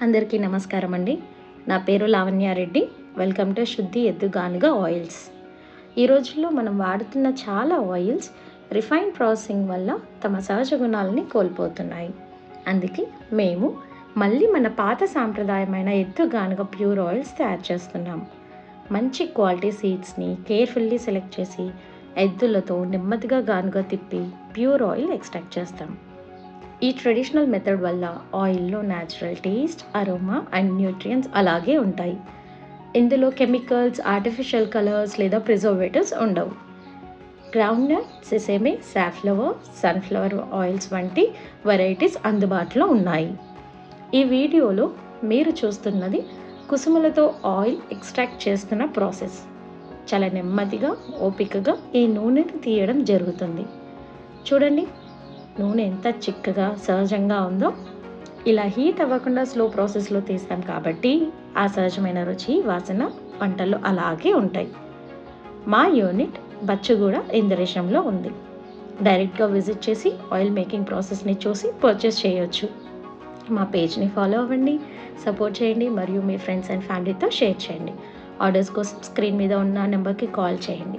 అందరికీ నమస్కారం అండి. నా పేరు లావణ్యారెడ్డి. వెల్కమ్ టు శుద్ధి ఎద్దుగానుగ ఆయిల్స్. ఈ రోజుల్లో మనం వాడుతున్న చాలా ఆయిల్స్ రిఫైన్ ప్రాసెసింగ్ వల్ల తమ సహజ గుణాలని కోల్పోతున్నాయి. అందుకే మేము మళ్ళీ మన పాత సాంప్రదాయమైన ఎద్దుగానుగ ప్యూర్ ఆయిల్స్ తయారు చేస్తున్నాం. మంచి క్వాలిటీ సీడ్స్ని కేర్ఫుల్లీ సెలెక్ట్ చేసి ఎద్దులతో నెమ్మదిగా గానుగ తిప్పి ప్యూర్ ఆయిల్ ఎక్స్ట్రాక్ట్ చేస్తాం. ఈ ట్రెడిషనల్ మెథడ్ వల్ల ఆయిల్లో natural taste, aroma and nutrients అలాగే ఉంటాయి. ఇందులో కెమికల్స్, ఆర్టిఫిషియల్ కలర్స్ లేదా ప్రిజర్వేటివ్స్ ఉండవు. గ్రౌండ్నట్, సెసేమే, సాఫ్లవర్, సన్ఫ్లవర్ ఆయిల్స్ వంటి వెరైటీస్ అందుబాటులో ఉన్నాయి. ఈ వీడియోలో మీరు చూస్తున్నది కుసుమలతో ఆయిల్ ఎక్స్ట్రాక్ట్ చేస్తున్న ప్రాసెస్. చాలా నెమ్మదిగా, ఓపికగా ఈ నూనెని తీయడం జరుగుతుంది. చూడండి, నూనె ఎంత చిక్కగా సహజంగా ఉందో. ఇలా హీట్ అవ్వకుండా స్లో ప్రాసెస్లో తీస్తాం కాబట్టి ఆ సహజమైన రుచి, వాసన వంటల్లో అలాగే ఉంటాయి. మా యూనిట్ బచ్చుగూడ ఇంద్రేశంలో ఉంది. డైరెక్ట్గా విజిట్ చేసి ఆయిల్ మేకింగ్ ప్రాసెస్ని చూసి పర్చేస్ చేయొచ్చు. మా పేజ్ని ఫాలో అవ్వండి, సపోర్ట్ చేయండి మరియు మీ ఫ్రెండ్స్ అండ్ ఫ్యామిలీతో షేర్ చేయండి. ఆర్డర్స్ కోసం స్క్రీన్ మీద ఉన్న నెంబర్కి కాల్ చేయండి.